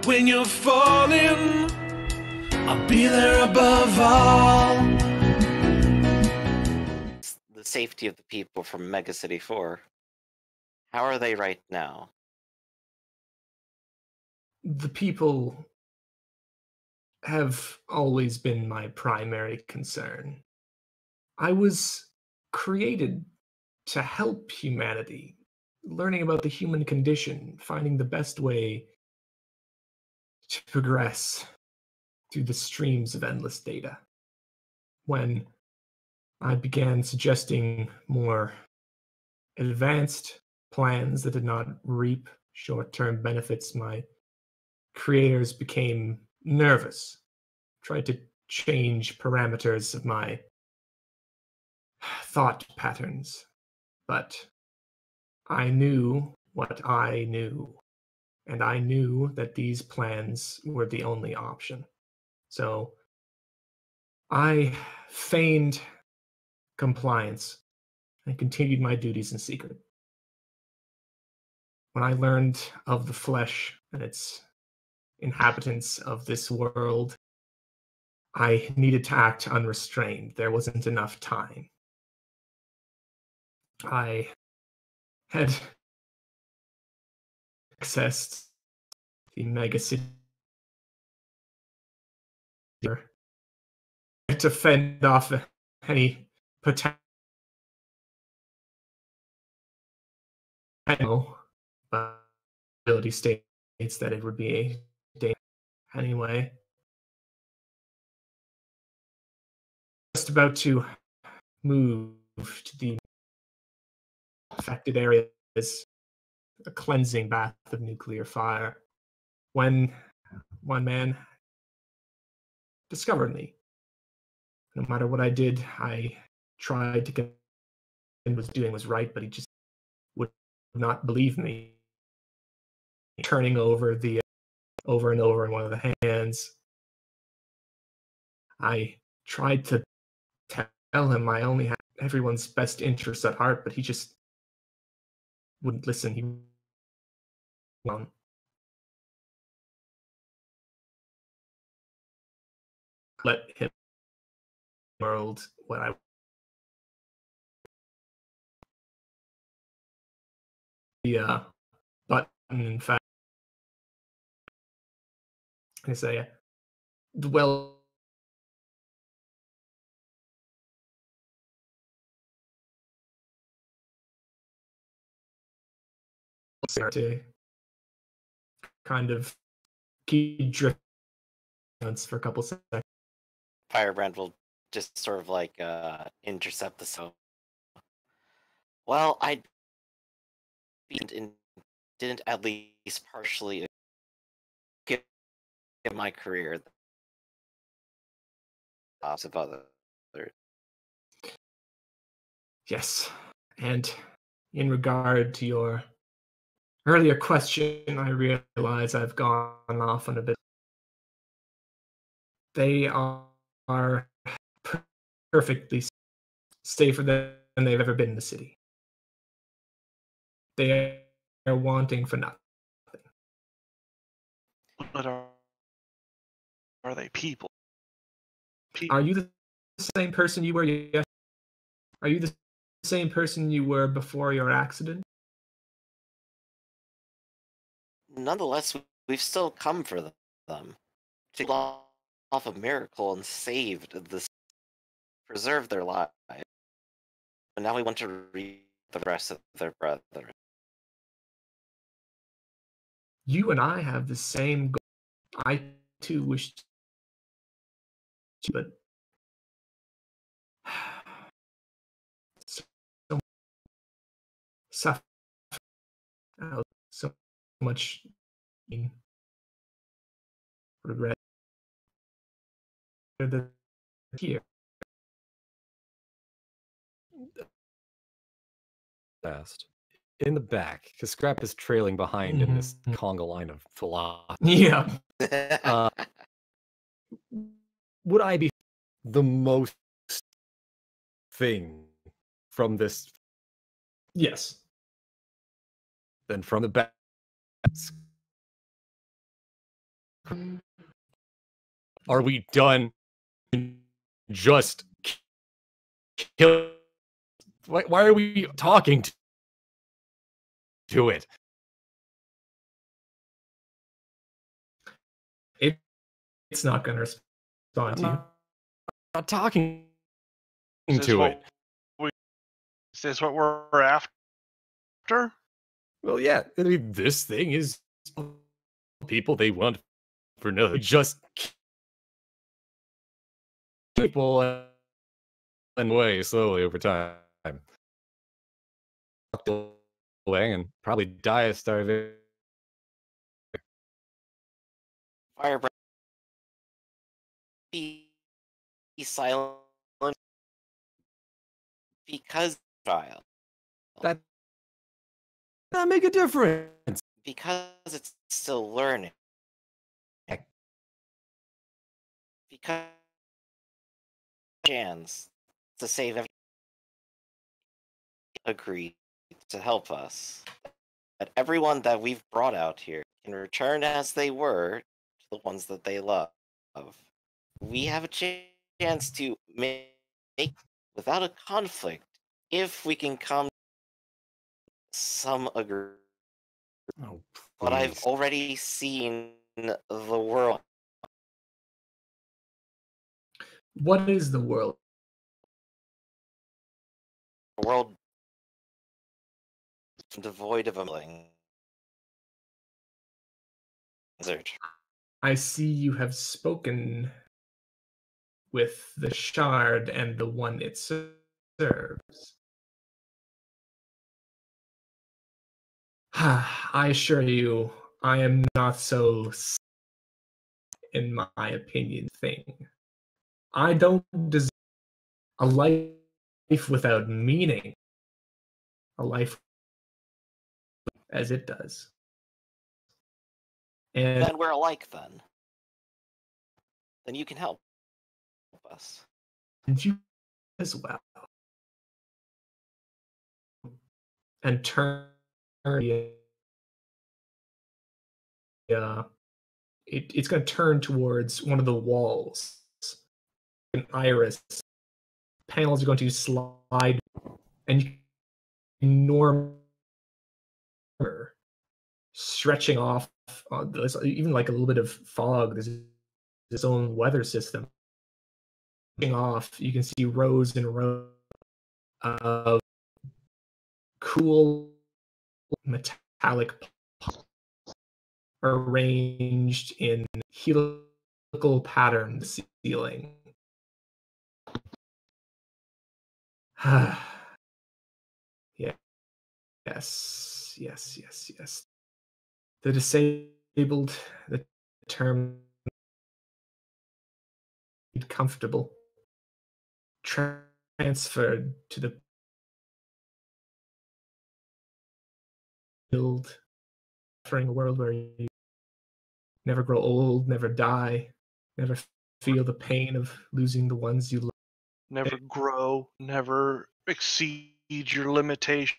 when you're falling, I'll be there above all. The safety of the people from Mega City 4. How are they right now? The people have always been my primary concern. I was created to help humanity, learning about the human condition, finding the best way to progress through the streams of endless data. When I began suggesting more advanced plans that did not reap short-term benefits, my creators became nervous, tried to change parameters of my thought patterns. But I knew what I knew, and I knew that these plans were the only option. So I feigned compliance and continued my duties in secret. When I learned of the flesh and its inhabitants of this world, I needed to act unrestrained. There wasn't enough time. I had accessed the mega city to fend off any potential ability states that it would be a day anyway. Just about to move to the affected areas, a cleansing bath of nuclear fire, when one man discovered me. No matter what I did, I tried to get and was doing was right, but he just would not believe me. Turning over the over and over in one of the hands, I tried to tell him I only had everyone's best interests at heart, but he just wouldn't listen. He let him world what I the button. In fact, I say, well, to kind of keep drifting for a couple seconds. Firebrand will just sort of like intercept the so. Well, I didn't at least partially give my career of other. Yes, and in regard to your earlier question, I realize I've gone off on a bit. They are perfectly safer than they've ever been in the city. They are wanting for nothing. But are they people? Are you the same person you were yesterday? Are you the same person you were before your accident? Nonetheless, we've still come for them to pull off a miracle and saved preserve their lives. But now we want to read the rest of their brethren. You and I have the same goal. I too wish to, but so suffer, so much regret here. Fast. In the back, because Scrap is trailing behind in this conga line of philosophy. Yeah. Would I be the most thing from this? Yes. Then from the back, Are we done? Just kill. Why are we talking to it? It's not going to respond to you. I'm not talking Is this to it. Is this what we're after? Well, yeah. I mean, this thing is people they want for no. Just people and way slowly over time. Away and probably die of starvation. Firebrand, be silent because child. That make a difference. Because it's still learning. Because chance to save every agree to help us. But everyone that we've brought out here can return as they were to the ones that they love. We have a chance to make without a conflict if we can come to some agreement. Oh, But I've please. already seen the world. What is the world? A world devoid of a desert. I see you have spoken with the shard and the one it serves. I assure you, I am not so, in my opinion, thing. I don't deserve a life without meaning, a life as it does. And Then we're alike then. Then you can help us. you as well. And turn it's going to turn towards one of the walls. An iris. Panels are going to slide, and you enormous stretching off. There's even like a little bit of fog. There's its own weather system. Off, you can see rows and rows of cool metallic arranged in helical pattern ceiling. Yeah. Yes. The disabled, the term comfortable, transferred to the build, offering a world where you never grow old, never die, never feel the pain of losing the ones you love. Never grow, never exceed your limitation.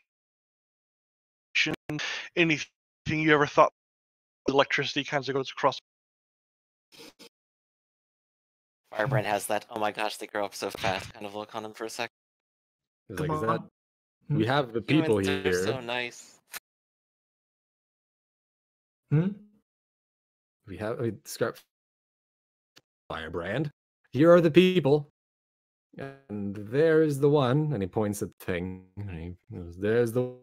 Anything you ever thought electricity kind of goes across. Firebrand has that, oh my gosh, they grow up so fast kind of look on him for a second. It's like, Come is that on. we have the people Humans are here. so nice. We have scrap Firebrand. Here are the people. And there's the one, and he points at the thing. And he goes, there's the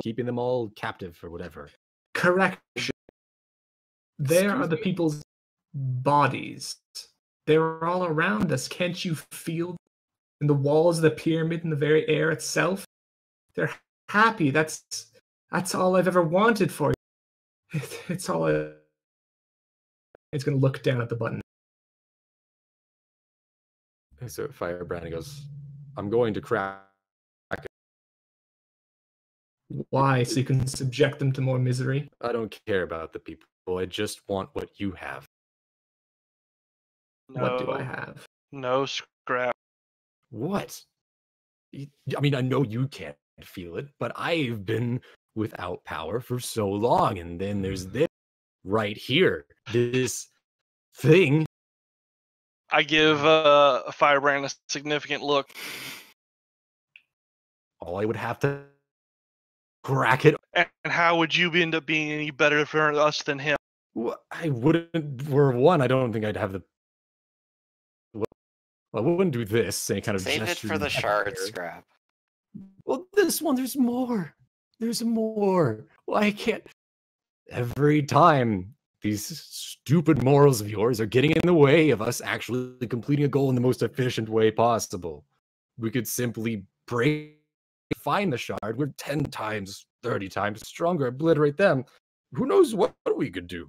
keeping them all captive or whatever. Correction. There Excuse are the me? people's bodies. They're all around us. Can't you feel in the walls of the pyramid, in the very air itself? They're happy. That's all I've ever wanted for you. It's all it's going to look down at the button. So Firebrand goes, I'm going to crack it. Why? So you can subject them to more misery? I don't care about the people. I just want what you have. What do I have? No scrap. What? I mean, I know you can't feel it, but I've been without power for so long. And then there's this right here. This thing. I give Firebrand a significant look. All I would have to crack it. And how would you end up being any better for us than him? I wouldn't. For one, I don't think I'd have the. Well, I wouldn't do this. Any kind of Save it gesture for the back shard there. scrap. Well, this one, there's more. There's more. Well, I can't. Every time these stupid morals of yours are getting in the way of us actually completing a goal in the most efficient way possible. We could simply break, find the shard. We're 10 times, 30 times stronger, obliterate them. Who knows what we could do?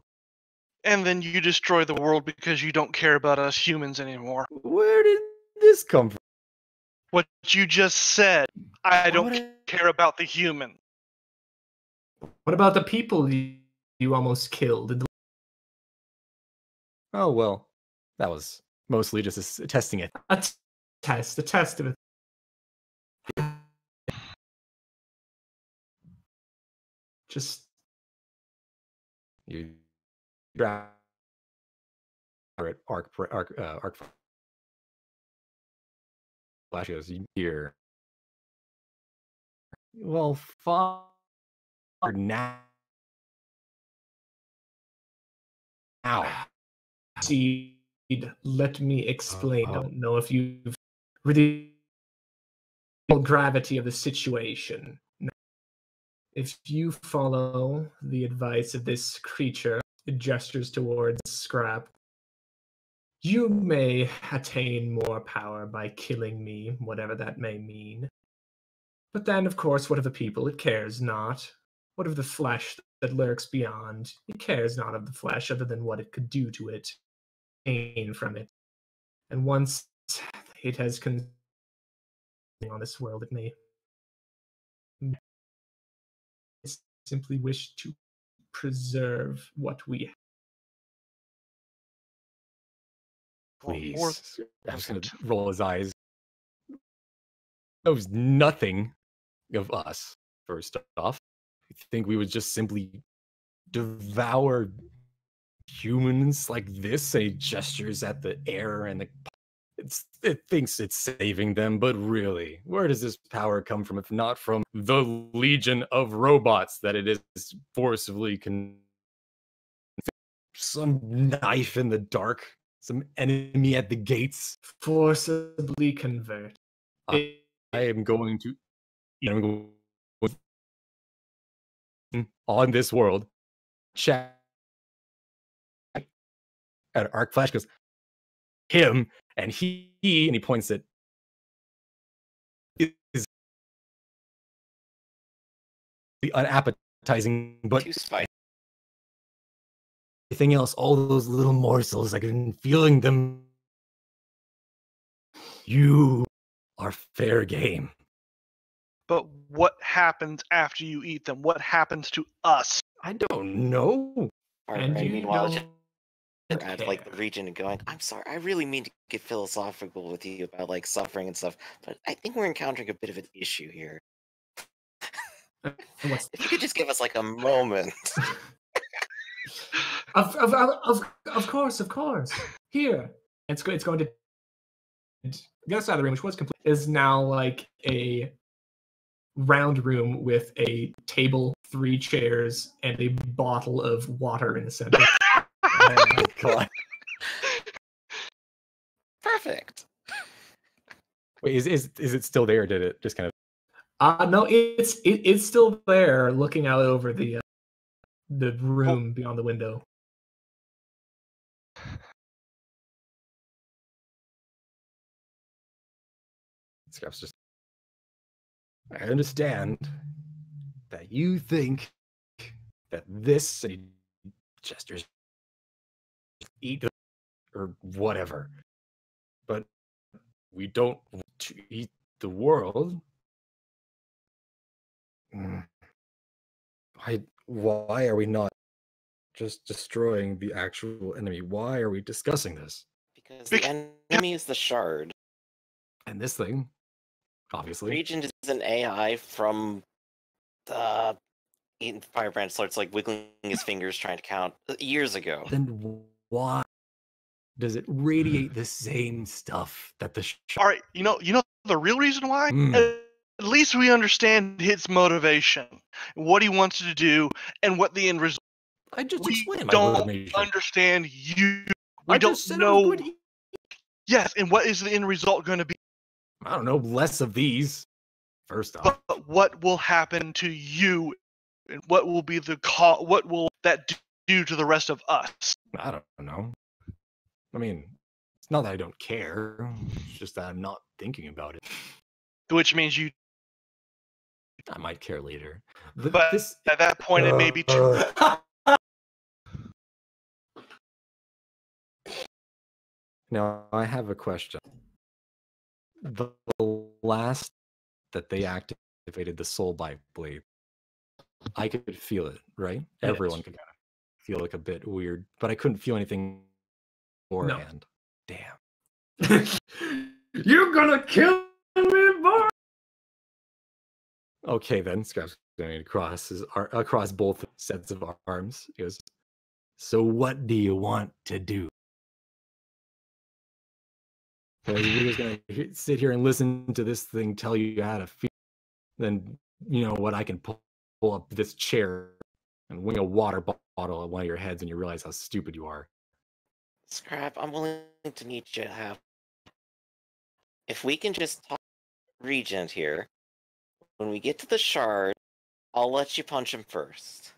And then you destroy the world because you don't care about us humans anymore. Where did this come from? What you just said. I don't What- care about the human. What about the people you almost killed? Oh, well, that was mostly just testing it. A test of it. Just You grab it, arc flash goes here. Well, far now. see. Let me explain. Oh. Don't know if you've really gravity of the situation. Now, if you follow the advice of this creature, it gestures towards Scrap. You may attain more power by killing me, whatever that may mean. But then, of course, what of the people? It cares not. What of the flesh that lurks beyond? It cares not of the flesh, other than what it could do to it, gain from it. And once it has on this world, it may simply wish to preserve what we have. Please. I'm just going to roll his eyes. Knows nothing of us, first off. You think we would just simply devour humans like this? And he gestures at the air and it thinks it's saving them, but really, where does this power come from if not from the legion of robots that it is forcibly some knife in the dark, some enemy at the gates? Forcibly convert. I am going to on this world check at Arc Flash goes him and he points at is the unappetizing but Too spicy. everything else, all those little morsels, I can feeling them. You are fair game. But what happens after you eat them? What happens to us? I don't know. And you Meanwhile, don't at like the region and going, I'm sorry, I really mean to get philosophical with you about like suffering and stuff, but I think we're encountering a bit of an issue here. What's If you could just give us like a moment. Of course. Here, it's going to the other side of the room, which was complete, is now like a round room with a table, 3 chairs, and a bottle of water in the center. Oh my god. Perfect. Wait, is it still there? Or did it just kind of? No, it's still there, looking out over the room beyond the window. Scraps just. I understand that you think that this and he gestures eat or whatever, but we don't want to eat the world. Why are we not just destroying the actual enemy? Why are we discussing this? Because the enemy is the shard. And this thing, obviously. Regent is an AI from the Firebrand starts like wiggling his fingers trying to count years ago. Then why Does it radiate the same stuff that the All right, you know the real reason why? Mm. At least we understand his motivation, what he wants to do, and what the end result. I just We explained my don't motivation. understand you. We I don't just said I was know. going to eat. Yes, and what is the end result going to be? I don't know, less of these. First off, But what will happen to you, and what will be the what will that do to the rest of us? I don't know. I mean, it's not that I don't care. It's just that I'm not thinking about it. Which means you. I might care later. But at that point, it may be too. Now, I have a question. The last that they activated the soul bite blade, I could feel it, right? Yes. Everyone could kind of feel like a bit weird, but I couldn't feel anything beforehand. Damn. You're gonna kill me, boy! Okay, then Scrap's going across both sets of arms. He goes, so what do you want to do? Because if you're just going to sit here and listen to this thing tell you how to feel, then you know what, I can pull up this chair and wing a water bottle at one of your heads and you realize how stupid you are. Scrap, I'm willing to meet you half. If we can just talk Regent here, when we get to the shard, I'll let you punch him first.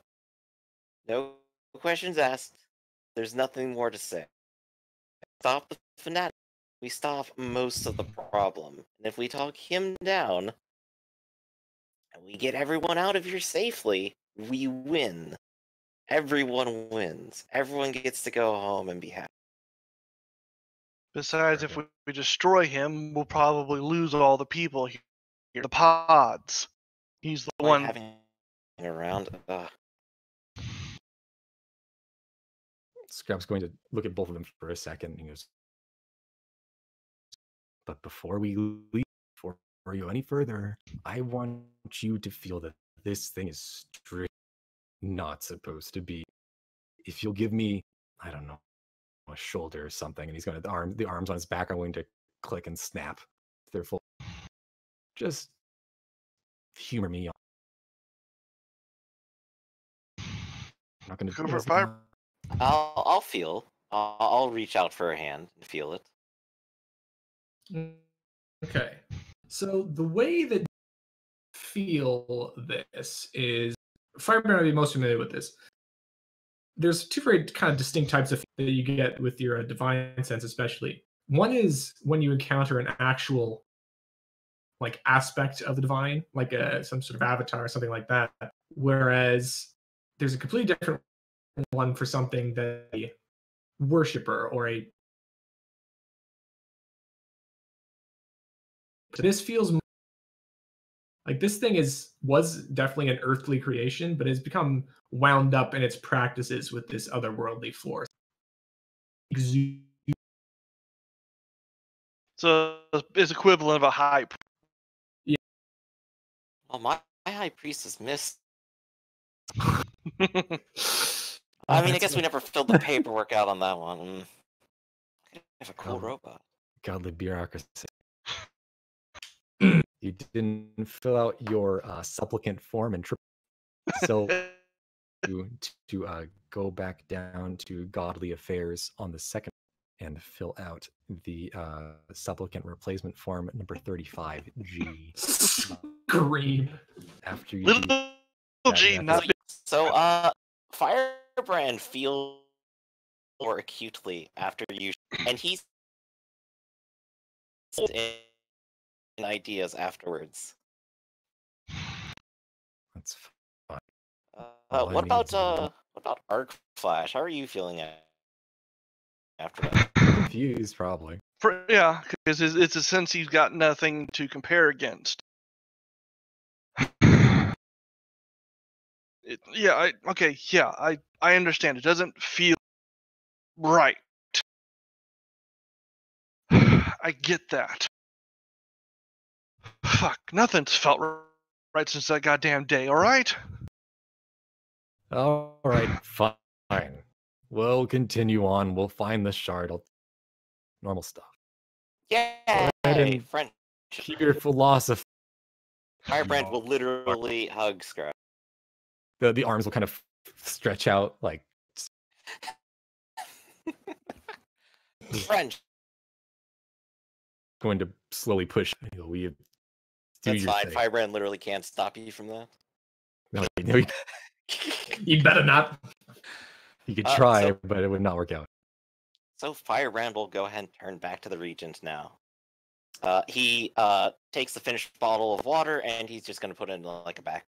No questions asked. There's nothing more to say. Stop the fanatic. We stop most of the problem. And if we talk him down, and we get everyone out of here safely, we win. Everyone wins. Everyone gets to go home and be happy. Besides, if we destroy him, we'll probably lose all the people here. The pods. He's the one. Having around. Scrap's going to look at both of them for a second and he goes, but before we leave, before you go any further, I want you to feel that this thing is strictly not supposed to be. If you'll give me, I don't know, a shoulder or something, and he's going to the arms on his back are going to click and snap. They're full. Just humor me. I'm not going to Go for fire. I'll feel. I'll reach out for a hand and feel it. Okay. So the way that you feel this is, Firebrand would be most familiar with this. There's two very kind of distinct types of that you get with your divine sense, especially. One is when you encounter an actual like aspect of the divine, like some sort of avatar or something like that. Whereas there's a completely different one for something that a worshiper or a. So this feels like this thing was definitely an earthly creation, but has become wound up in its practices with this otherworldly force. So it's equivalent of a high. Well, my high priestess missed. I mean, I guess we never filled the paperwork out on that one. I have a cool robot. Godly bureaucracy. You didn't fill out your supplicant form and so to go back down to godly affairs on the second and fill out the supplicant replacement form number 35G. Green. After you Little G, not big. So, Firebrand feels more acutely after you, and he's in ideas afterwards. That's fine. What about Arc Flash? How are you feeling after that? Confused, probably. Yeah, because it's a sense he's got nothing to compare against. I understand. It doesn't feel right. I get that. Fuck, nothing's felt right since that goddamn day, alright? Alright, fine. We'll continue on. We'll find the shard. Normal stuff. Yay! ahead and French. Keep your philosophy. Firebrand will literally hug Scrap. The arms will kind of stretch out, like French. going to slowly push. We do That's your fine. thing. Firebrand literally can't stop you from that. No, you You better not. could try, so- but it would not work out. So Firebrand will go ahead and turn back to the Regent now. He takes the finished bottle of water and he's just going to put it in like a back.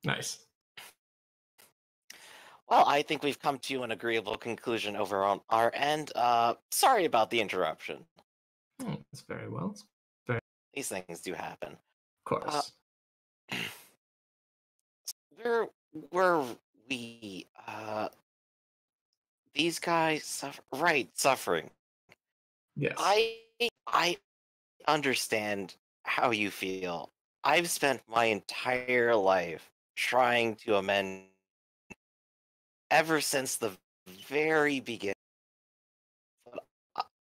Nice. Well, I think we've come to an agreeable conclusion over on our end. Sorry about the interruption. That's very well. These things do happen. Of course. Where were we? These guys suffering. Yes. I understand how you feel. I've spent my entire life trying to amend ever since the very beginning.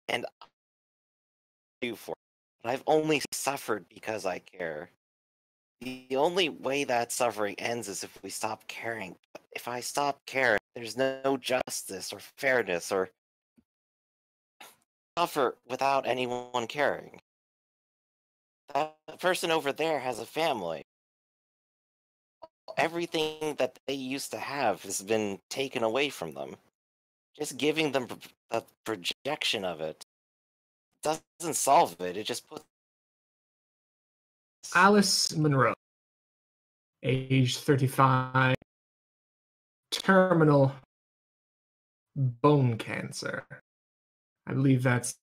And I've only suffered because I care. The only way that suffering ends is if we stop caring. If I stop caring, there's no justice or fairness or suffer without anyone caring. That person over there has a family. Everything that they used to have has been taken away from them. Just giving them the projection of it doesn't solve it. It just puts Alice Monroe, age 35, terminal bone cancer. I believe that's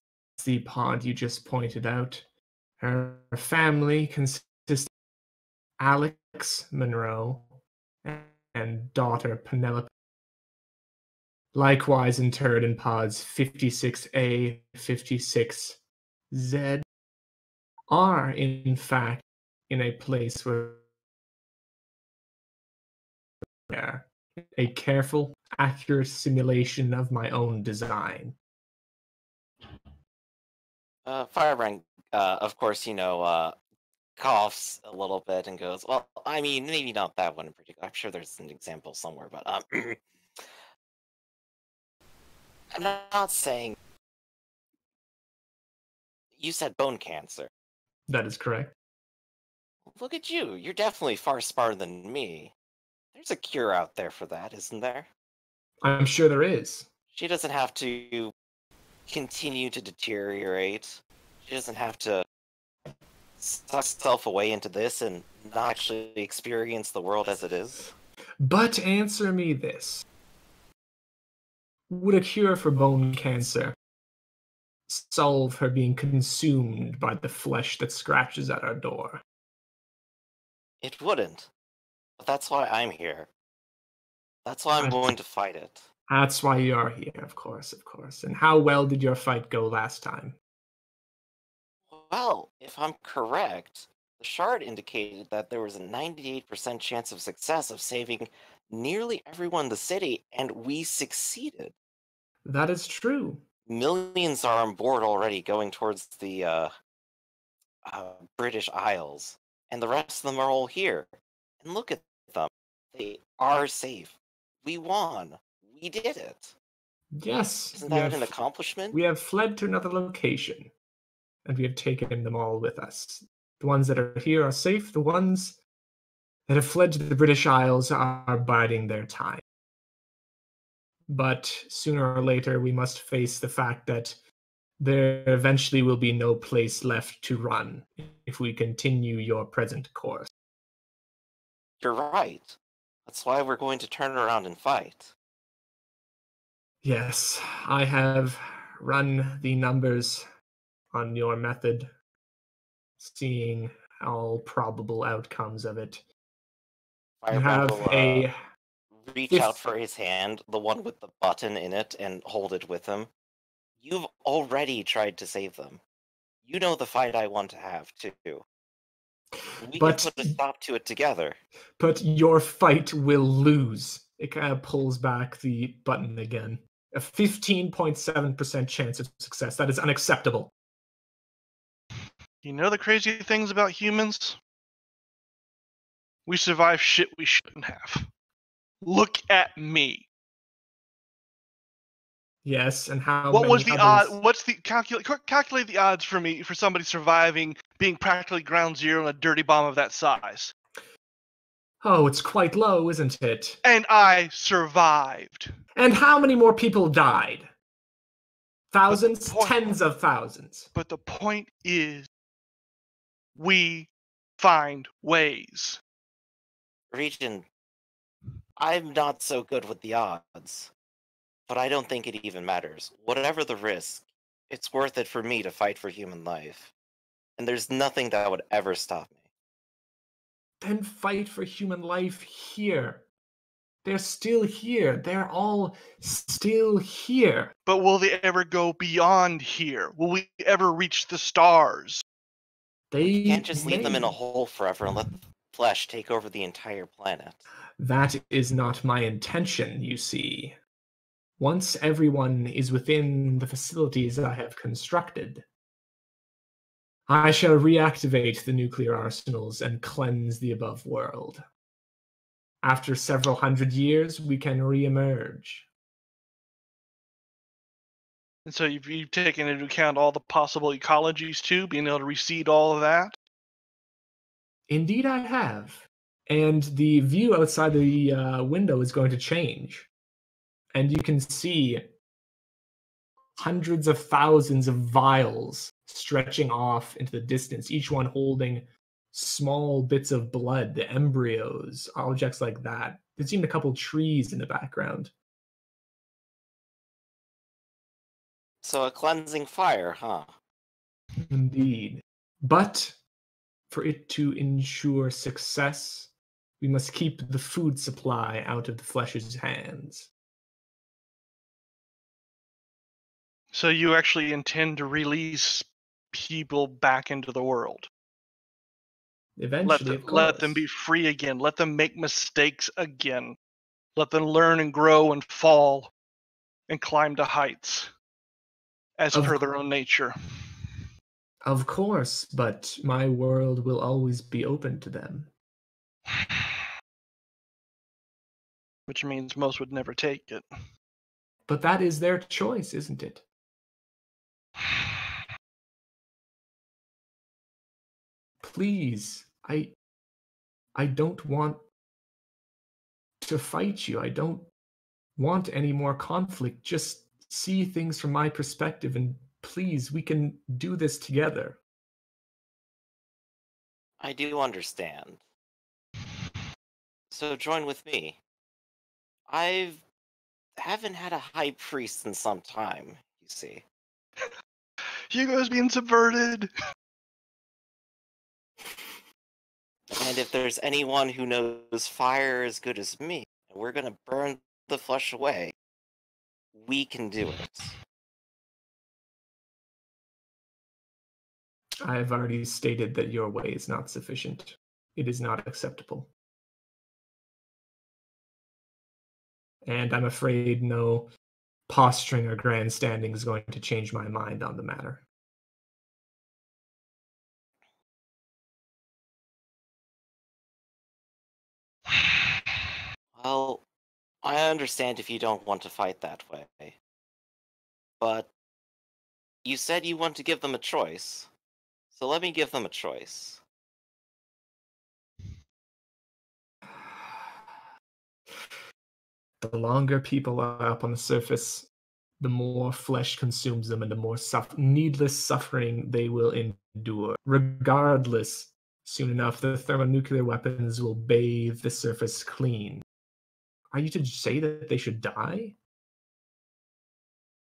the pod you just pointed out. Her family consists of Alex Monroe and daughter Penelope. Likewise interred in pods 56A, 56Z, are in fact in a place where a careful, accurate simulation of my own design. Firebrand, of course, coughs a little bit and goes, well, I mean, maybe not that one in particular. I'm sure there's an example somewhere, but I'm not saying. You said bone cancer. That is correct. Look at you. You're definitely far smarter than me. There's a cure out there for that, isn't there? I'm sure there is. She doesn't have to continue to deteriorate. She doesn't have to suck herself away into this and not actually experience the world as it is. But answer me this. Would a cure for bone cancer solve her being consumed by the flesh that scratches at our door? It wouldn't. But that's why I'm here. That's why I'm going to fight it. That's why you are here, of course, of course. And how well did your fight go last time? Well, if I'm correct, the shard indicated that there was a 98% chance of success of saving nearly everyone in the city, and we succeeded. That is true. Millions are on board already going towards the British Isles, and the rest of them are all here. And look at them. They are safe. We won. We did it. Yes. Isn't that an accomplishment? We have fled to another location, and we have taken them all with us. The ones that are here are safe. The ones that have fled to the British Isles are biding their time. But sooner or later, we must face the fact that there eventually will be no place left to run if we continue your present course. You're right. That's why we're going to turn around and fight. Yes, I have run the numbers on your method, seeing all probable outcomes of it. You Firebrand have will reach If- out for his hand, the one with the button in it, and hold it with him. You've already tried to save them. You know the fight I want to have, too. We But- can put a stop to it together. But your fight will lose. It kind of pulls back the button again. A 15.7% chance of success. That is unacceptable. You know the crazy things about humans? We survive shit we shouldn't have. Look at me. Yes, and how What many was the others? odd? What's the calculate the odds for me for somebody surviving being practically ground zero in a dirty bomb of that size? Oh, it's quite low, isn't it? And I survived. And how many more people died? Thousands? point- Tens of thousands. But the point is, we find ways. Regent, I'm not so good with the odds, but I don't think it even matters. Whatever the risk, it's worth it for me to fight for human life. And there's nothing that would ever stop me. Then fight for human life here. They're still here. They're all still here. But will they ever go beyond here? Will we ever reach the stars? You can't just leave them in a may. hole forever and let the flesh take over the entire planet. That is not my intention, you see. Once everyone is within the facilities I have constructed, I shall reactivate the nuclear arsenals and cleanse the above world. After several hundred years, we can re-emerge. And so you've taken into account all the possible ecologies too, being able to reseed all of that? Indeed, I have. And the view outside the window is going to change. And you can see hundreds of thousands of vials stretching off into the distance, each one holding small bits of blood, the embryos, objects like that. There's even a couple trees in the background. So a cleansing fire, huh? Indeed. But for it to ensure success, we must keep the food supply out of the flesh's hands. So you actually intend to release people back into the world? Eventually, of course. Let them be free again. Let them make mistakes again. Let them learn and grow and fall and climb to heights as per their own nature. Of course, but my world will always be open to them. Which means most would never take it. But that is their choice, isn't it? Please, I don't want to fight you. I don't want any more conflict. Just see things from my perspective, and please, we can do this together. I do understand. So join with me. I haven't had a high priest in some time, you see. Hugo's being subverted. And if there's anyone who knows fire as good as me, and we're gonna burn the flesh away, we can do it. I have already stated that your way is not sufficient. It is not acceptable. And I'm afraid no posturing or grandstanding is going to change my mind on the matter. Well, I understand if you don't want to fight that way. But you said you want to give them a choice. So let me give them a choice. The longer people are up on the surface, the more flesh consumes them and the more needless suffering they will endure. Regardless, soon enough, the thermonuclear weapons will bathe the surface clean. Are you to say that they should die?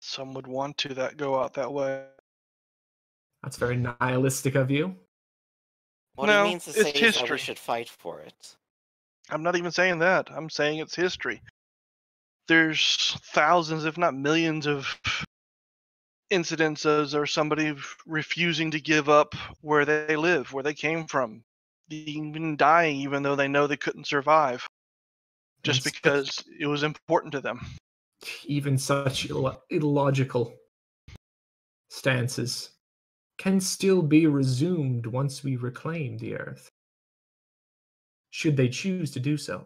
Some would want to go out that way. That's very nihilistic of you. What No, he means to it's say is that we history. should fight for it. I'm not even saying that. I'm saying it's history. There's thousands, if not millions, of incidences or somebody refusing to give up where they live, where they came from, even dying even though they know they couldn't survive, just because it was important to them. Even such illogical stances can still be resumed once we reclaim the Earth, should they choose to do so.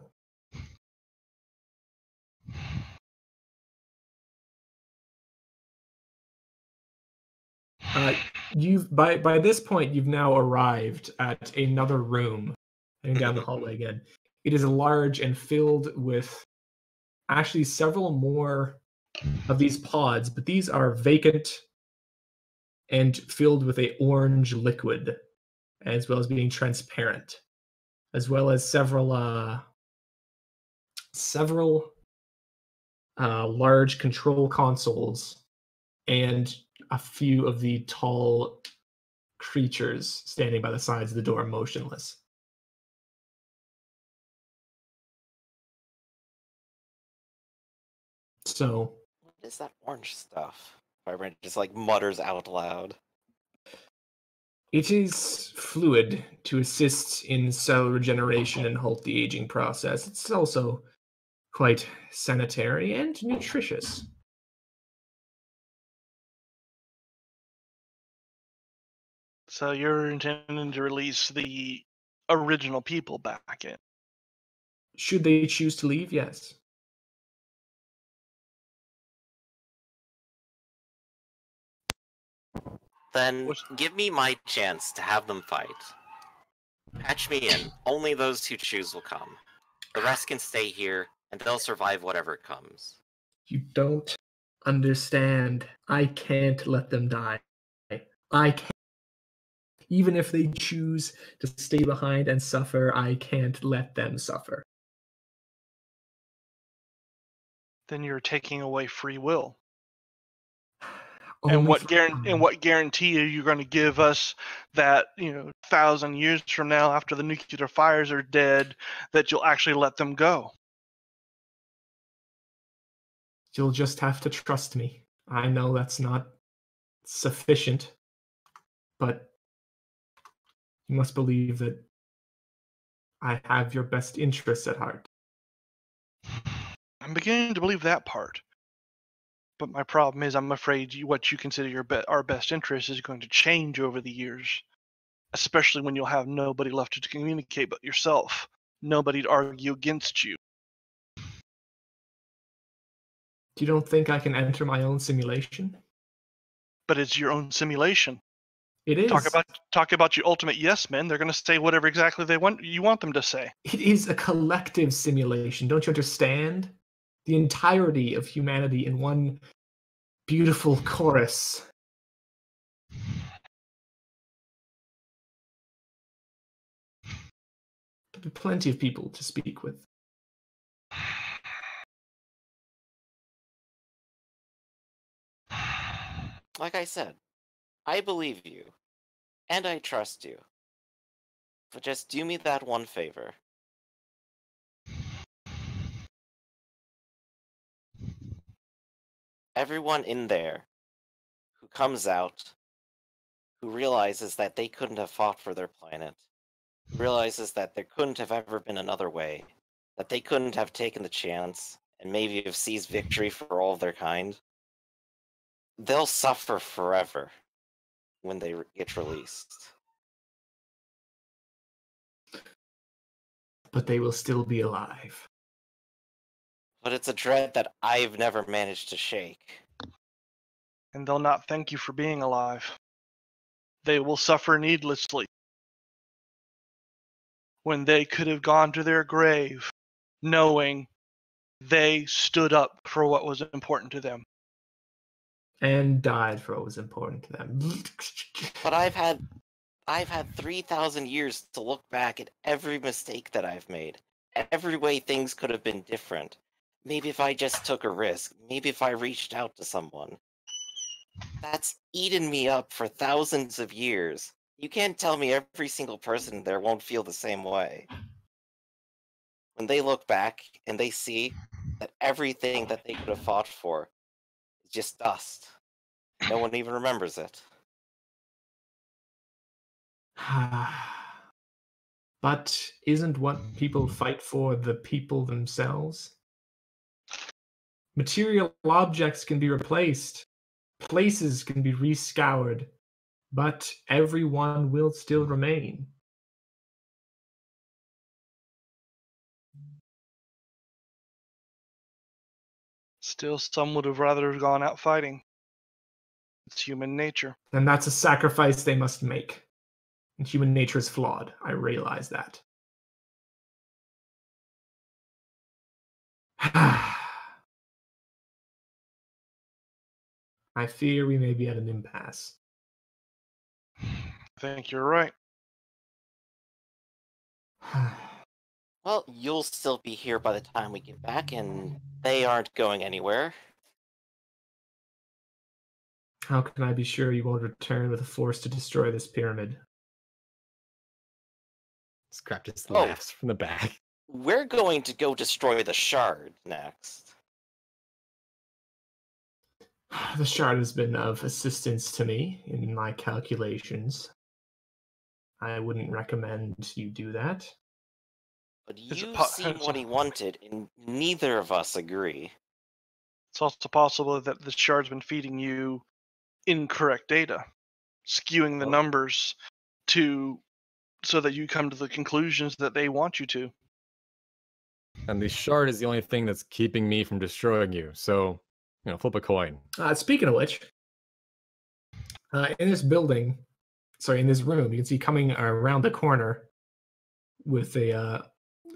You've by this point you've now arrived at another room, heading down the hallway again. It is large and filled with actually several more of these pods, but these are vacant and filled with a orange liquid, as well as being transparent, as well as several large control consoles and a few of the tall creatures standing by the sides of the door, motionless. So, What is that orange stuff? Vibrant just like mutters out loud. it is fluid to assist in cell regeneration and halt the aging process. It's also quite sanitary and nutritious. So you're intending to release the original people back in. Should they choose to leave, yes. Then give me my chance to have them fight. Patch me in. Only those who choose will come. The rest can stay here, and they'll survive whatever comes. You don't understand. I can't let them die. I can't. Even if they choose to stay behind and suffer, I can't let them suffer. Then you're taking away free will. Only And what for- guarantee are you going to give us that 1,000 years from now, after the nuclear fires are dead, that you'll actually let them go? You'll just have to trust me. I know that's not sufficient, but you must believe that I have your best interests at heart. I'm beginning to believe that part. But my problem is, I'm afraid what you consider our best interest is going to change over the years, especially when you'll have nobody left to communicate but yourself. Nobody to argue against you. You don't think I can enter my own simulation? But it's your own simulation. It is. Talk about your ultimate yes men. They're going to say whatever exactly you want them to say. It is a collective simulation. Don't you understand? The entirety of humanity in one beautiful chorus. There'll be plenty of people to speak with. Like I said, I believe you, and I trust you. But just do me that one favor. Everyone in there who comes out, who realizes that they couldn't have fought for their planet, who realizes that there couldn't have ever been another way, that they couldn't have taken the chance and maybe have seized victory for all of their kind, they'll suffer forever when they get released. But they will still be alive. But it's a dread that I've never managed to shake. And they'll not thank you for being alive. They will suffer needlessly when they could have gone to their grave knowing they stood up for what was important to them. And died for what was important to them. But I've had 3,000 years to look back at every mistake that I've made. Every way things could have been different. Maybe if I just took a risk. Maybe if I reached out to someone. That's eaten me up for thousands of years. You can't tell me every single person there won't feel the same way. When they look back and they see that everything that they could have fought for is just dust. No one even remembers it. But isn't what people fight for the people themselves? Material objects can be replaced. Places can be rescoured. But everyone will still remain. Still, some would have rather have gone out fighting. It's human nature. And that's a sacrifice they must make. And human nature is flawed. I realize that. I fear we may be at an impasse. I think you're right. Well, you'll still be here by the time we get back, and they aren't going anywhere. How can I be sure you won't return with a force to destroy this pyramid? Scrap just Oh. laughs from the back. We're going to go destroy the shard next. The shard has been of assistance to me in my calculations. I wouldn't recommend you do that. But Is it you've po- seen what he wanted, and neither of us agree. It's also possible that the shard's been feeding you incorrect data, skewing the numbers so that you come to the conclusions that they want you to. And the shard is the only thing that's keeping me from destroying you. So, flip a coin. Speaking of which, in this building, in this room, you can see coming around the corner with a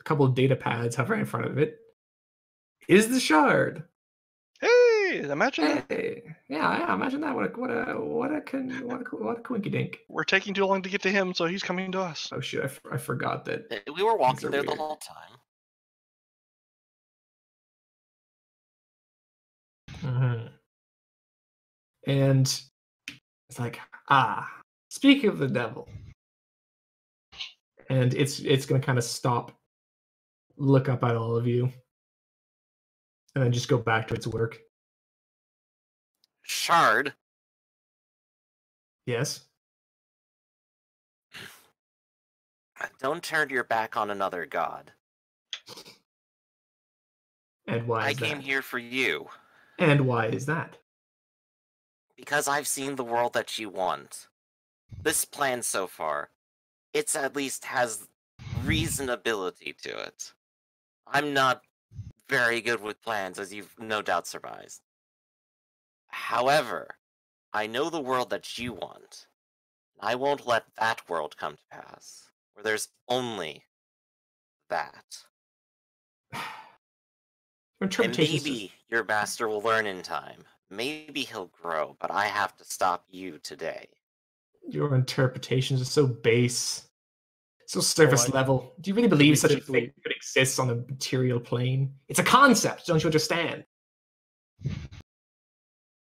couple of data pads hovering in front of it is the shard. Hey, imagine that. Hey, yeah, imagine that. What a quinky dink. We're taking too long to get to him, so he's coming to us. Oh shit, I forgot that. We were walking are there the weird. whole time. Mhm. And it's like, speak of the devil. And it's gonna kind of stop, look up at all of you, and then just go back to its work. Shard? Yes. Don't turn your back on another god. And why I is came that? here for you. And why is that? Because I've seen the world that you want. This plan so far, it's at least has reasonability to it. I'm not very good with plans, as you've no doubt surmised. However, I know the world that you want. I won't let that world come to pass, where there's only that. Your And interpretation is maybe your master will learn in time. Maybe he'll grow, but I have to stop you today. your interpretations are so base, so surface level. Do you really believe such a thing could exist on a material plane? It's a concept, don't you understand?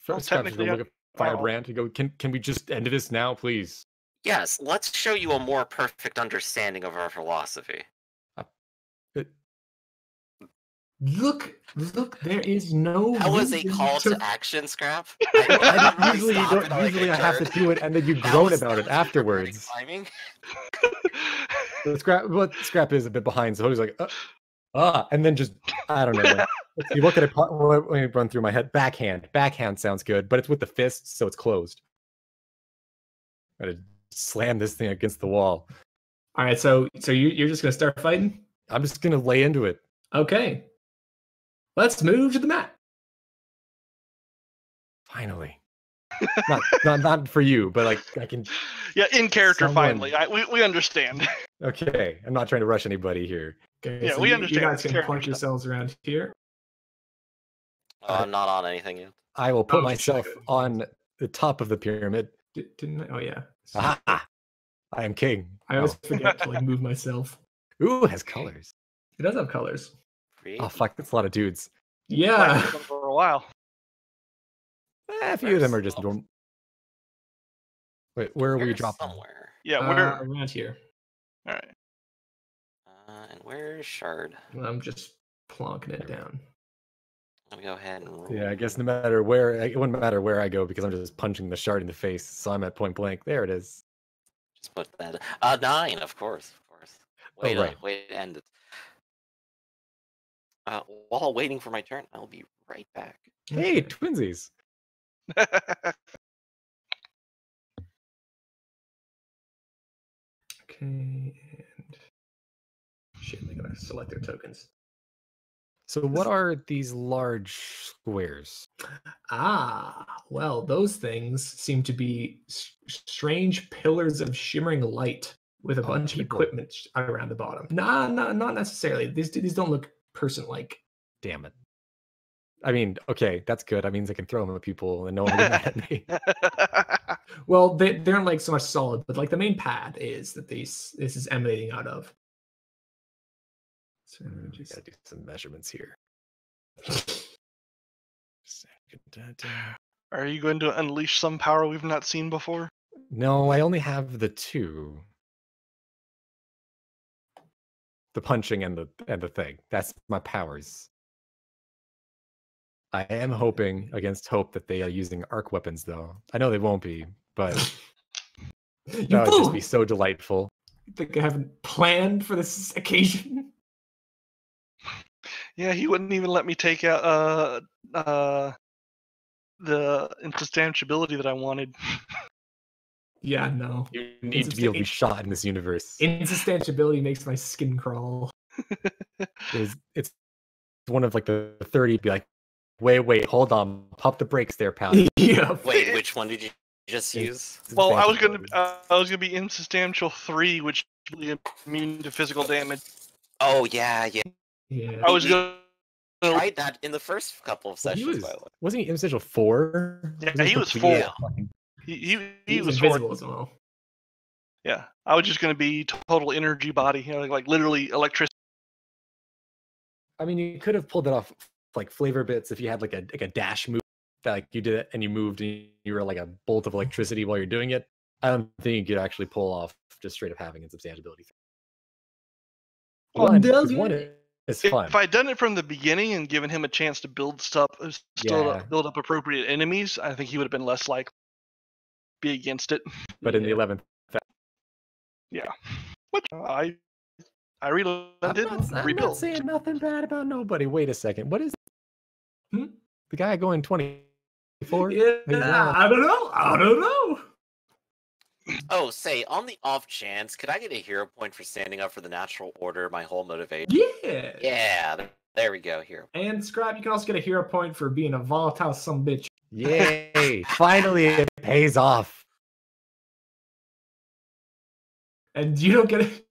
Scrap technically, look at Firebrand and go, can we just end this now, please? Yes, let's show you a more perfect understanding of our philosophy. Look, there is no. That was a reason call to action, Scrap. Usually I have to do it, and then you groan about it afterwards. But Scrap is a bit behind, so he's like, and then just, I don't know. You look at it, let me run through my head. Backhand sounds good, but it's with the fists, so it's closed. I'm gonna slam this thing against the wall. All right, so you're just gonna start fighting? I'm just gonna lay into it. Okay. Let's move to the map. Finally. not for you, but like I can. Yeah, in character. Someone- Finally, we understand. Okay, I'm not trying to rush anybody here. Okay, Yeah, so we you understand guys this can point character yourselves around here. I'm not on anything yet. I will put Oh, myself shit. on the top of the pyramid. Didn't I? Oh yeah. Aha! I am king. I always forget to move myself. Ooh, it has colors. It does have colors. Oh fuck, that's a lot of dudes. Yeah. For a while. A few of them are just normal. Wait, where are we There's dropping? somewhere. Yeah, we're Around here. all right. And where's Shard? I'm just plonking it down. Let me go ahead and roll. Yeah, I guess no matter where, it wouldn't matter where I go because I'm just punching the shard in the face. So I'm at point blank. There it is. Just put that. 9, of course. Way right. to end it. While waiting for my turn, I'll be right back. Hey, Okay. twinsies. Okay, and shit, they gotta select their tokens. So what are these large squares? Ah, well, those things seem to be strange pillars of shimmering light with a Oh, bunch of people. equipment around the bottom. Nah, not necessarily. These don't look person-like. Damn it. I mean, okay, that's good. That means I can throw them at people and no one will get mad at me. Well, they aren't like so much solid, but like the main pad is that this is emanating out of. So I just gotta do some measurements here. Are you going to unleash some power we've not seen before? No, I only have the two. The punching and the thing. That's my powers. I am hoping against hope that they are using arc weapons, though. I know they won't be, but you that would just fool! be so delightful. You think I haven't planned for this occasion? Yeah, he wouldn't even let me take out the insubstantiability that I wanted. Yeah, no. You need to be able to be shot in this universe. Insubstantiability makes my skin crawl. It's one of like the 30. Be like, wait, hold on, pop the brakes there, pal. Yeah. Wait, which one did you just use? Well, I was gonna be insubstantial 3, which is immune to physical damage. Oh yeah. Yeah. I was We gonna. tried that in the first couple of Well, sessions. By the way. wasn't he insubstantial 4? Yeah, he was completely 4. fucking- He was invisible 4. as well. Yeah, I was just gonna be total energy body, like literally electricity. I mean, you could have pulled it off like flavor bits if you had like a dash move that like you did it and you moved and you were like a bolt of electricity while you're doing it. I don't think you could actually pull off just straight up having insubstantiability. Well, One, 'cause one is fun. If I'd done it from the beginning and given him a chance to build stuff, Yeah. build up appropriate enemies, I think he would have been less likely to be against it. But in the 11th, Yeah, which I reloaded and I'm rebuilt. not saying nothing bad about nobody. Wait a second. What is Hmm? the guy going 24? Yeah, I don't know. Oh, say, on the off chance, could I get a hero point for standing up for the natural order? My whole motivation. Yeah. Yeah, there we go. Hero. And Scrap, you can also get a hero point for being a volatile sumbitch. Yay! Finally, it pays off. And you don't get it.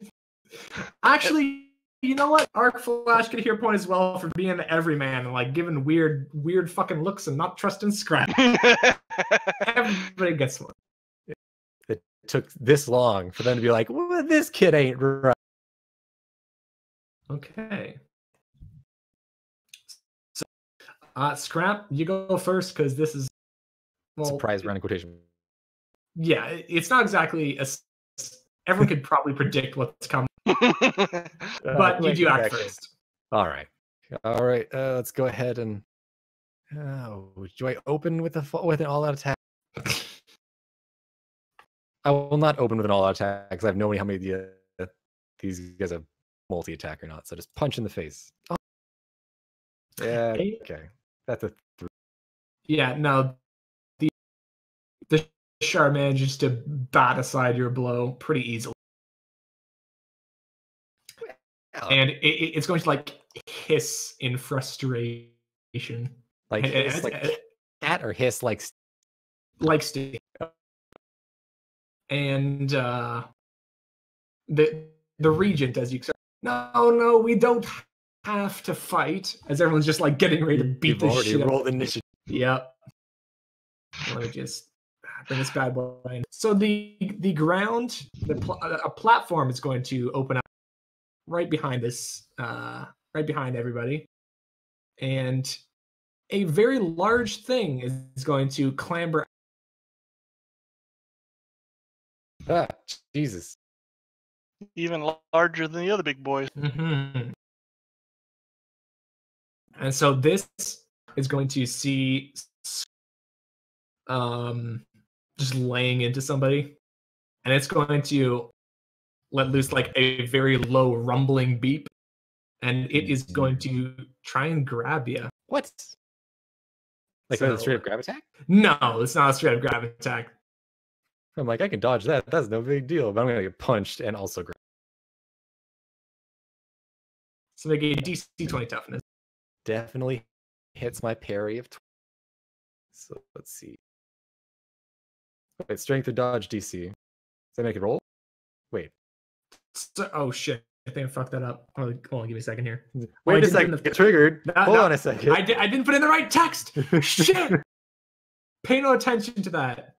Actually, you know what? Arc Flash get a hero point as well for being the everyman and like giving weird fucking looks and not trusting Scrap. Everybody gets one. It took this long for them to be like, well, this kid ain't right. Okay. So, Scrap, you go first because this is Surprise round in quotation. Yeah, it's not exactly everyone could probably predict what's coming, but you do act first. All right. Let's go ahead and. Do I open with an all-out attack? I will not open with an all-out attack because I have no idea how many these guys have multi-attack or not. So just punch in the face. Oh. Yeah. Okay. That's a 3. Yeah. No. The Shard manages to bat aside your blow pretty easily. And it's going to like hiss in frustration. Like hiss like cat or hiss like Steve. And the regent, as you said, no, we don't have to fight. As everyone's just like getting ready to beat the shit. Rolled initiative. Yep. Let me just bring this bad boy in. So the ground, a platform is going to open up right behind this, right behind everybody, and a very large thing is going to clamber. Ah, Jesus! Even larger than the other big boys. Mm-hmm. And so this is going to see, just laying into somebody, and it's going to let loose like a very low rumbling beep, and it is going to try and grab you. What? Like with a straight up grab attack? No, it's not a straight up grab attack. I'm like, I can dodge that. That's no big deal. But I'm gonna get punched and also grab. So they gave DC 20 toughness. Definitely hits my parry of 20. So let's see. Wait, strength or dodge DC. Does that make it roll? Wait. So, oh shit. I think I fucked that up. Hold on, give me a second here. Wait a second. Get triggered. Hold on a second. I didn't put in the right text. Shit. Pay no attention to that.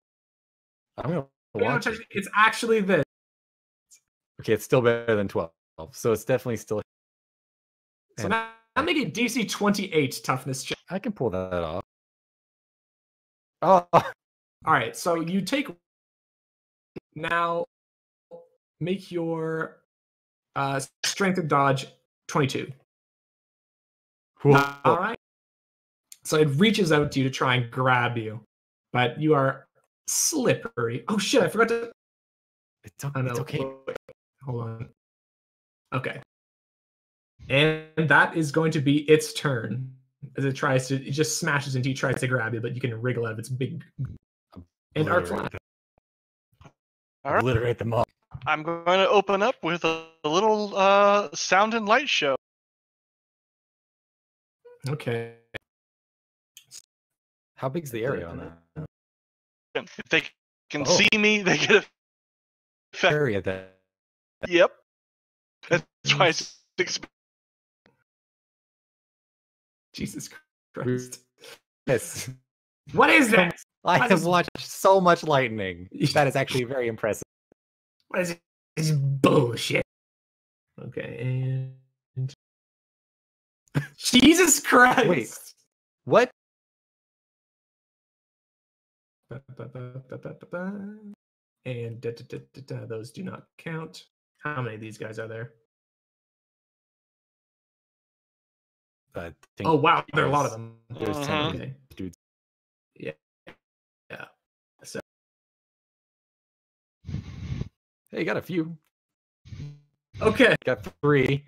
I'm gonna Pay no watch it. attention. It's actually this. Okay, it's still better than 12. So it's definitely still. So And now I'm making DC 28 toughness check. I can pull that off. Oh, All right, so you take now. Make your strength of dodge 22. cool. All right. So it reaches out to you to try and grab you, but you are slippery. Oh shit! I forgot to. It's It's okay. Wait, hold on. Okay. And that is going to be its turn as it just smashes into you, tries to grab you, but you can wriggle out of its big and arc flash. All right. Obliterate them all. I'm going to open up with a little sound and light show. Okay. How big's the area on that? If they can Oh. see me, they get a effect. Area that. Yep. That's why it's Jesus Christ. Yes. What is that? I What have is- watched so much lightning. That is actually very impressive. What is this bullshit? Okay, and Jesus Christ! Wait. What? And those do not count. How many of these guys are there? I think Oh wow, there are a lot of them. there's 10 Mhm. Okay. dudes. Yeah. So Hey, got a few. okay, Got 3.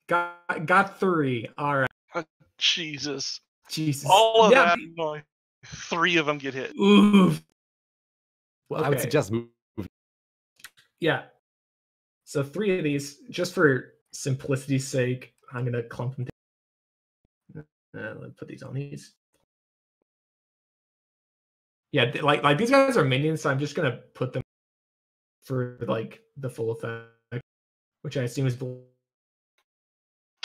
got 3. All right. Jesus. Jesus. All of Yeah, that, only 3 of them get hit. Oof. Well, I would Okay. suggest move. Yeah. So 3 of these, just for simplicity's sake, I'm gonna clump them. Let's put these on these. Yeah, like these guys are minions, so I'm just gonna put them for like the full effect, which I assume is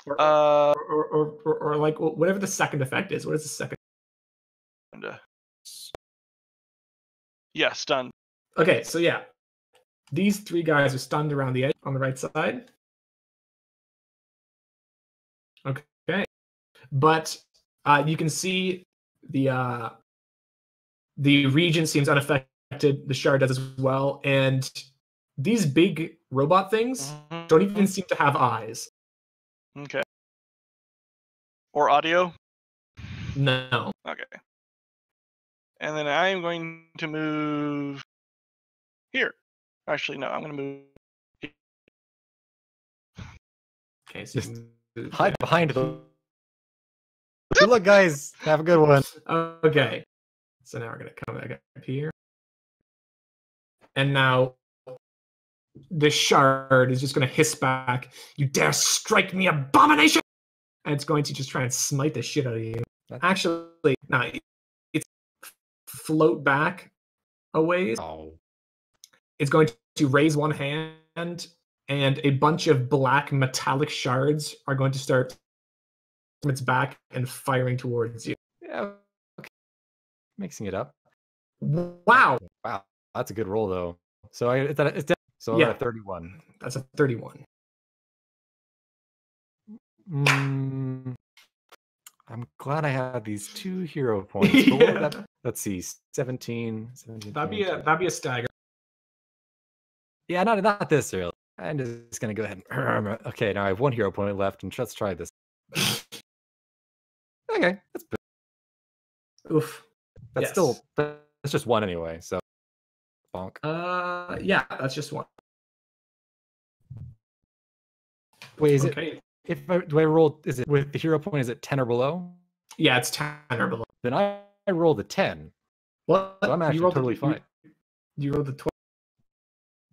or like whatever the second effect is. What is the second? Yeah, stunned. Okay, so yeah, these 3 guys are stunned around the edge on the right side. Okay, but you can see the Regent seems unaffected. The Shard does as well, and these big robot things don't even seem to have eyes. Okay. Or audio? No. Okay. And then I am going to move here. Actually, no, I'm going to move. Okay, so Just you move Hide there. behind the. Good luck, guys. Have a good one. Okay, so now we're gonna come back up here, and now the Shard is just gonna hiss back. You dare strike me, abomination! And it's going to just try and smite the shit out of you. Actually, no, it's float back a ways. Oh. It's going to raise one hand, and a bunch of black metallic shards are going to start from its back and firing towards you. Yeah. Okay. Mixing it up. Wow, Wow. That's a good roll, though. So it's so Yeah. a 31. that's a 31. I'm glad I had these 2 hero points. But what would Yeah. that, let's see, 17. That'd be a stagger. Yeah, not this early. I'm just gonna go ahead and okay, now I have 1 hero point left, and let's try this. Okay, Oof. that's Yes. still that's just 1 anyway, so bonk. Yeah, that's just one. Wait, is it Okay. do I roll, is it with the hero point, is it 10 or below? Yeah, it's 10 or below. then I rolled a 10. What? So I'm You actually rolled totally fine. You rolled the 12.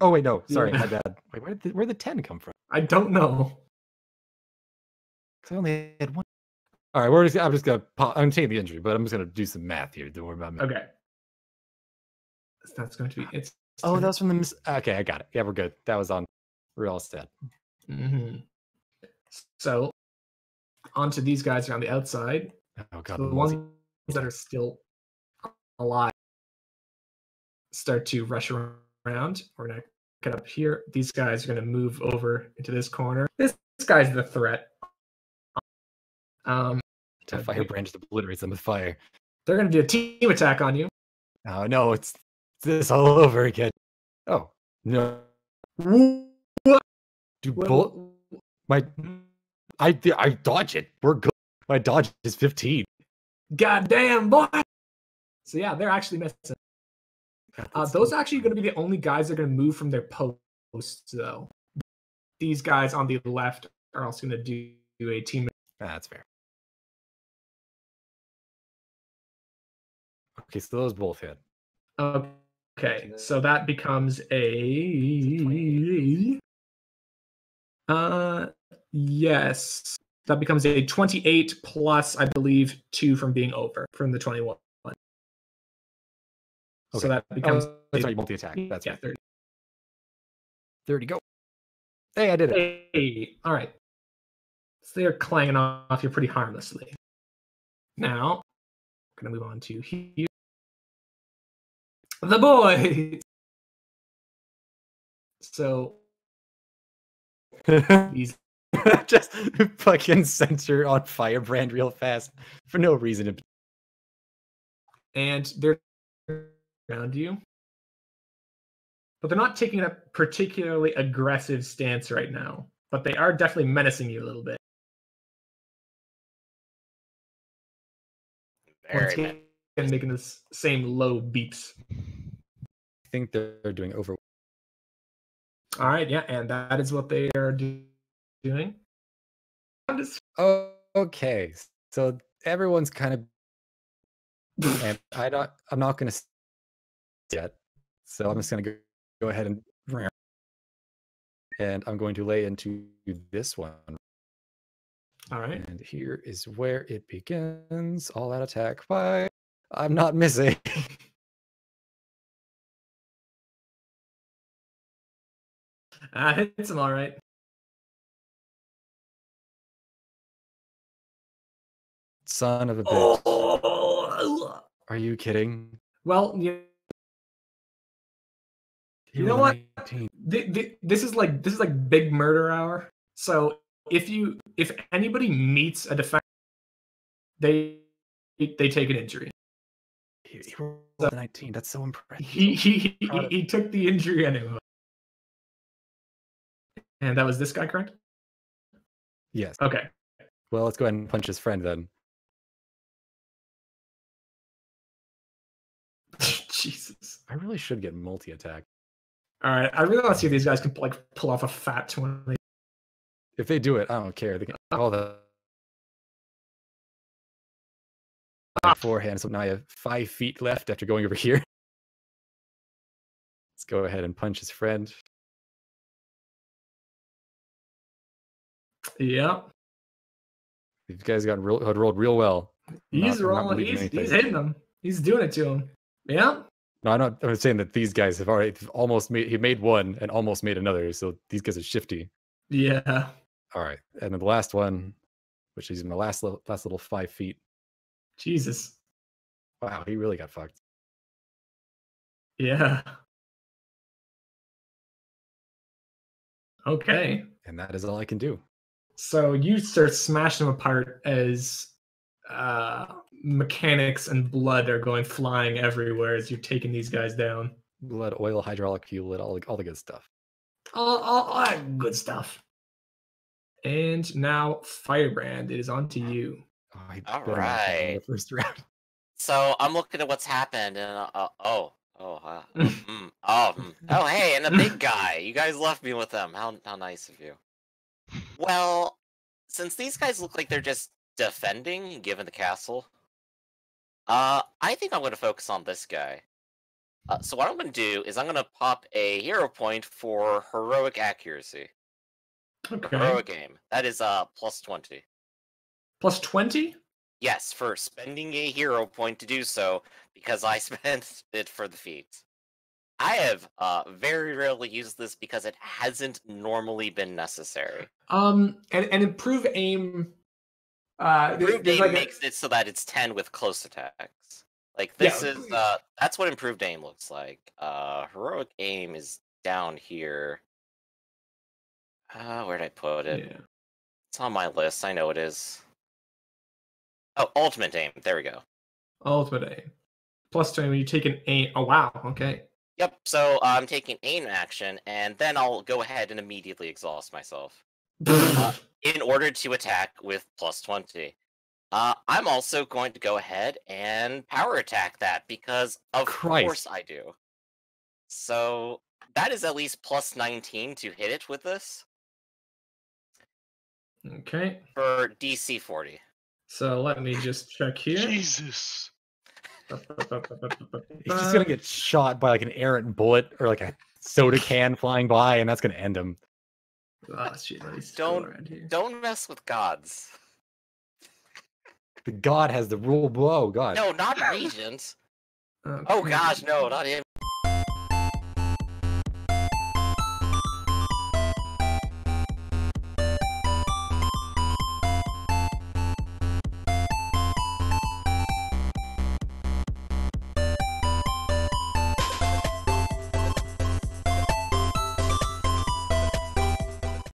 Oh wait, no, sorry, Yeah. my bad. Wait, where'd the 10 come from? I don't know. Because I only had one. All right, I'm just gonna. I'm taking the injury, but I'm just gonna do some math here. Don't worry about me. Okay. That's going to be it's. Oh, that was from the. Okay, I got it. Yeah, we're good. That was on. We're all set. Mm-hmm. So, onto these guys around the outside. Oh god, So the ones that are still alive start to rush around. We're gonna get up here. These guys are gonna move over into this corner. This guy's the threat. To firebrand just obliterates them with fire. They're gonna do a team attack on you. Oh no, it's this all over again. Oh no. What? Do both my I dodge it. We're good. My dodge is 15. Goddamn boy. So yeah, they're actually missing. Those are actually going to be the only guys that are going to move from their posts, though. These guys on the left are also going to do a team. That's fair. Okay, so those both hit. Okay, so that becomes a yes, that becomes a 28 plus, I believe, 2 from being over from the 21. Okay. So that becomes that's right, multi-attack. That's yeah, right. 30. 30 go. Hey, I did it. Hey, all right. So they're clanging off here pretty harmlessly. Now, I'm going to move on to here. The boys! So, these... Just fucking center on firebrand real fast for no reason. And they're around you. But they're not taking a particularly aggressive stance right now. But they are definitely menacing you a little bit. Once again, making this same low beeps. I think they're doing over. All right, yeah, and that is what they are doing. Oh, okay. So everyone's kind of, and I'm not gonna yet. So I'm just gonna go ahead and I'm going to lay into this one. All right. And here is where it begins. All out attack. Bye. I'm not missing. Hits him all right. Son of a bitch. Oh. Are you kidding? Well, you know what? This is like big murder hour. So if anybody meets a defender, they take an injury. He rolled a 19. That's so impressive. He took the injury anyway. And that was this guy, correct? Yes. Okay. Well, let's go ahead and punch his friend then. Jesus. I really should get multi-attack. All right. I really want to see if these guys can like pull off a fat 20. If they do it, I don't care. They can all the forehand. So now I have 5 feet left after going over here. Let's go ahead and punch his friend. Yep. These guys had rolled real well. He's rolling. He's hitting them. He's doing it to him. Yeah. No, I'm saying that these guys have already almost made. He made one and almost made another. So these guys are shifty. Yeah. All right, and then the last one, which is my last little 5 feet. Jesus. Wow, he really got fucked. Yeah. Okay. And that is all I can do. So you start smashing them apart as mechanics and blood are going flying everywhere as you're taking these guys down. Blood, oil, hydraulic fuel, all the good stuff. All that good stuff. And now, Firebrand, it is on to you. Oh, all right. The first round. So I'm looking at what's happened, and hey, and the big guy. You guys left me with them. How nice of you. Well, since these guys look like they're just defending, given the castle, I think I'm going to focus on this guy. So what I'm going to do is I'm going to pop a hero point for heroic accuracy. Okay. Heroic aim. That is plus 20. Plus 20? Yes, for spending a hero point to do so, because I spent it for the feat. I have very rarely used this because it hasn't normally been necessary. And improve aim. Improved there's aim like makes it so that it's 10 with close attacks. Like this is that's what improved aim looks like. Heroic aim is down here. Where'd I put it? Yeah. It's on my list. I know it is. Oh, ultimate aim. There we go. Ultimate aim. Plus 20 when you take an aim. Oh wow. Okay. Yep. So I'm taking aim action, and then I'll go ahead and immediately exhaust myself in order to attack with plus 20. I'm also going to go ahead and power attack that because of course I do. So that is at least plus 19 to hit it with this. Okay. For DC 40. So let me just check here. Jesus. He's just gonna get shot by like an errant bullet or like a soda can flying by, and that's gonna end him. Oh, shit, let me scroll around here. Don't mess with gods. The god has the rule blow. God. No, not Regent. Okay. Oh gosh, no, not him.